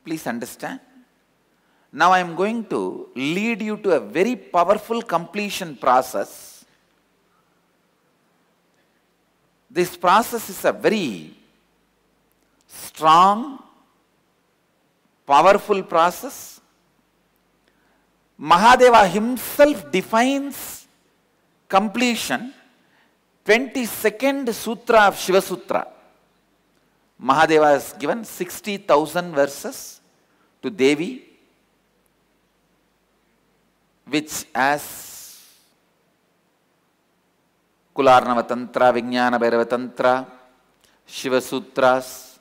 Please understand. Now I am going to lead you to a very powerful completion process. This process is a very strong, powerful process. Mahadeva himself defines completion. 22nd Sutra of Shiva Sutra. Mahadeva has given 60,000 verses to Devi, which as Kularnava Tantra, Vijnana Bhairava Tantra, Shiva Sutras,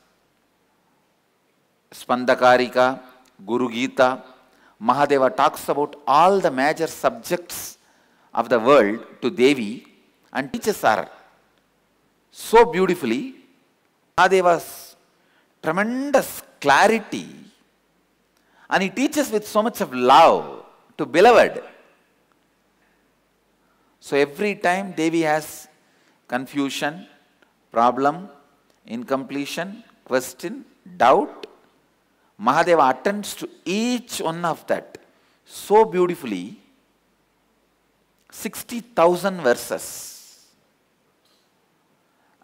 Spandakarika, Guru Gita, Mahadeva talks about all the major subjects of the world to Devi and teaches her so beautifully. Mahadeva's tremendous clarity, and he teaches with so much of love to beloved. So every time Devi has confusion, problem, incompletion, question, doubt, Mahadeva attends to each one of that so beautifully. 60,000 verses.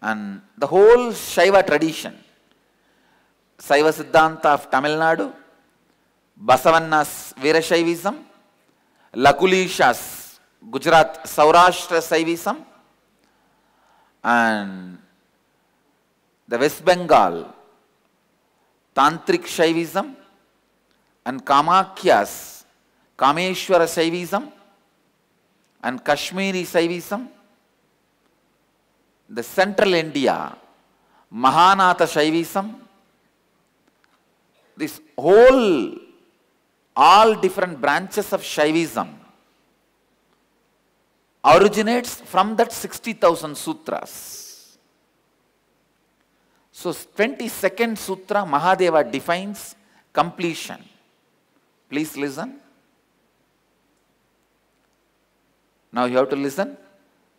And the whole Shaiva tradition, Saiva Siddhanta of Tamil Nadu, Basavanna's Veerashaivism, Lakulisha's Gujarat Saurashtra Saivism, and the West Bengal Tantric Shaivism, and Kamakhya's Kameshwara Shaivism, and Kashmiri Shaivism, the Central India Mahanatha Shaivism, this whole, all different branches of Shaivism originates from that 60,000 sutras. So 22nd Sutra, Mahadeva defines completion. Please listen. Now you have to listen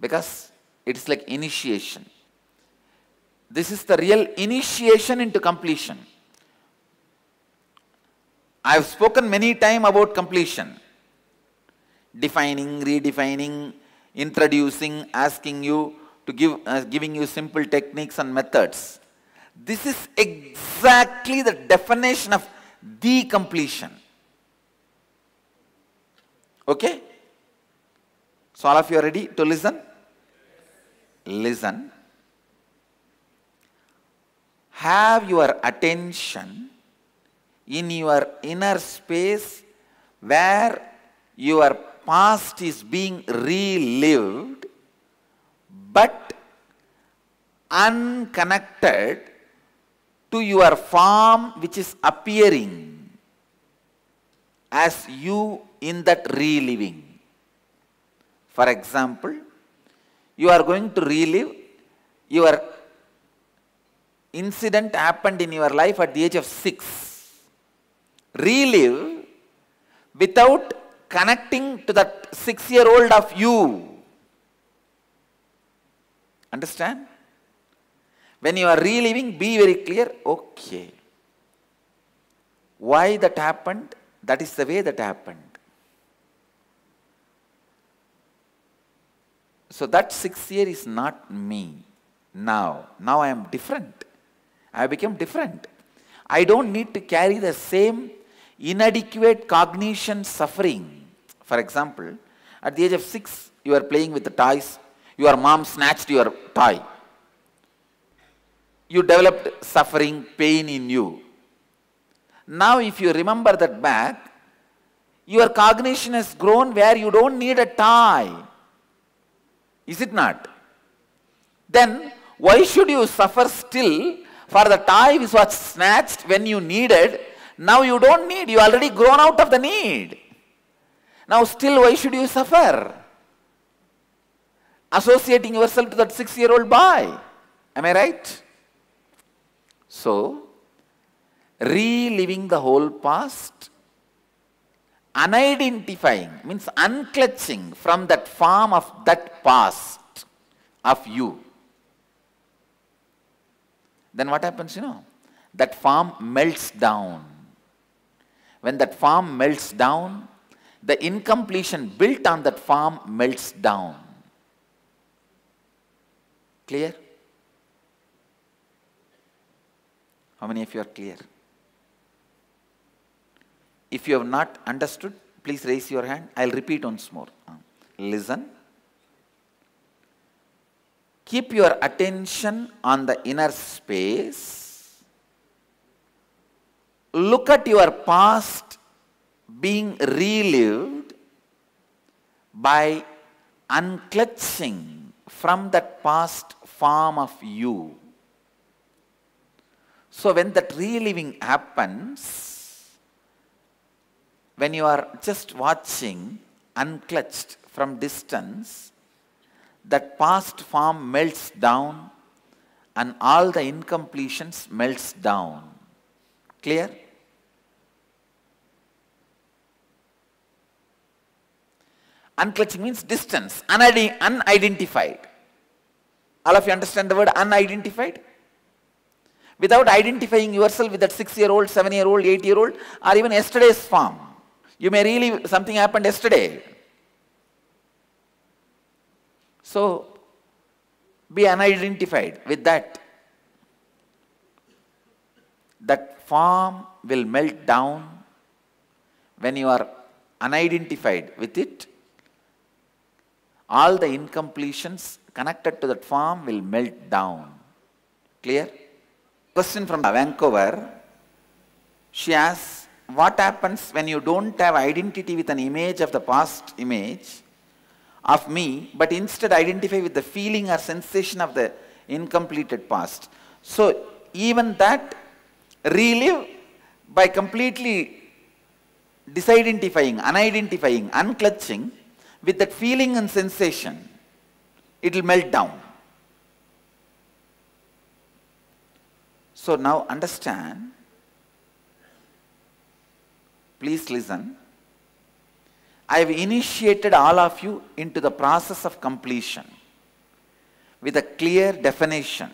because it is like initiation. This is the real initiation into completion. I have spoken many times about completion. Defining, redefining, introducing, asking you to give, giving you simple techniques and methods. This is exactly the definition of the completion. Okay? So all of you are ready to listen? Listen. Have your attention in your inner space where your past is being relived but unconnected to your form which is appearing as you in that reliving. For example, you are going to relive your incident happened in your life at the age of 6. Relive without connecting to that 6-year-old of you. Understand? When you are reliving, be very clear, okay. Why that happened? That is the way that happened. So that 6th year is not me now. Now I am different. I become different. I don't need to carry the same inadequate cognition suffering. For example, at the age of 6, you are playing with the toys. Your mom snatched your toy. You developed suffering, pain in you. Now if you remember that back, your cognition has grown where you don't need a toy. Is it not? Then why should you suffer still for the toy which was snatched when you needed? Now you don't need, you already grown out of the need. Now still why should you suffer? Associating yourself to that 6-year-old boy. Am I right? So, reliving the whole past, unidentifying means unclutching from that form of that past of you. Then what happens, That form melts down. when that form melts down, the incompletion built on that form melts down. Clear? How many of you are clear? If you have not understood, please raise your hand. I'll repeat once more. Listen. Keep your attention on the inner space. Look at your past being relived by unclutching from that past form of you. So when that reliving happens, when you are just watching unclutched from distance, that past form melts down and all the incompletions melts down. Clear? Unclutching means distance, unidentified. All of you understand the word unidentified? Without identifying yourself with that 6-year-old, 7-year-old, 8-year-old, or even yesterday's form. You may really, something happened yesterday. So, be unidentified with that. That form will melt down when you are unidentified with it. All the incompletions connected to that form will melt down. Clear? Question from Vancouver. She asks, what happens when you don't have identity with an image of the past image of me, but instead identify with the feeling or sensation of the incompleted past? So even that, relive by completely disidentifying, unidentifying, unclutching with that feeling and sensation, it will melt down. So now understand, please listen. I have initiated all of you into the process of completion with a clear definition.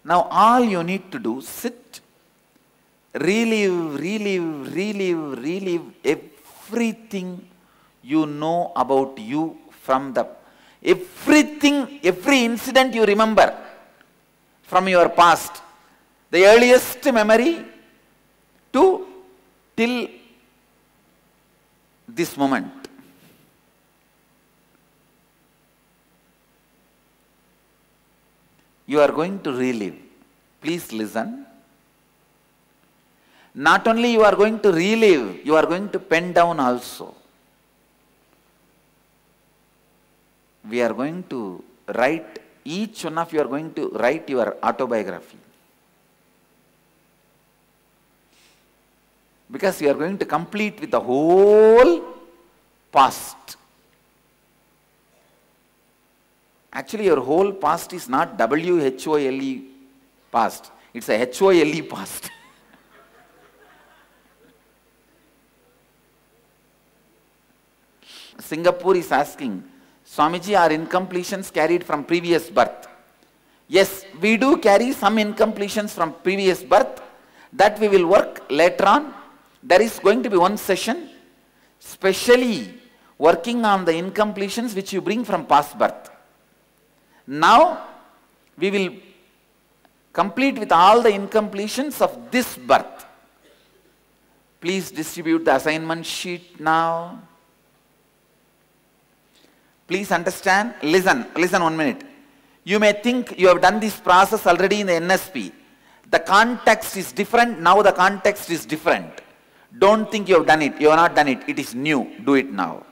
Now all you need to do, sit, relive everything you know about you from the, every incident you remember from your past, the earliest memory to till this moment. You are going to relive. Please listen. Not only you are going to relive, you are going to pen down also. We are going to write, each one of you are going to write your autobiography. Because you are going to complete with the whole past. Actually, your whole past is not W-H-O-L-E past. It's a H-O-L-E past. Singapore is asking, Swamiji, are incompletions carried from previous birth? Yes, we do carry some incompletions from previous birth. That we will work later on. There is going to be one session specially working on the incompletions which you bring from past birth. Now we will complete with all the incompletions of this birth. Please distribute the assignment sheet now. Please understand, listen 1 minute. You may think you have done this process already in the NSP. The context is different, now the context is different. Don't think you have done it, you have not done it, it is new, do it now.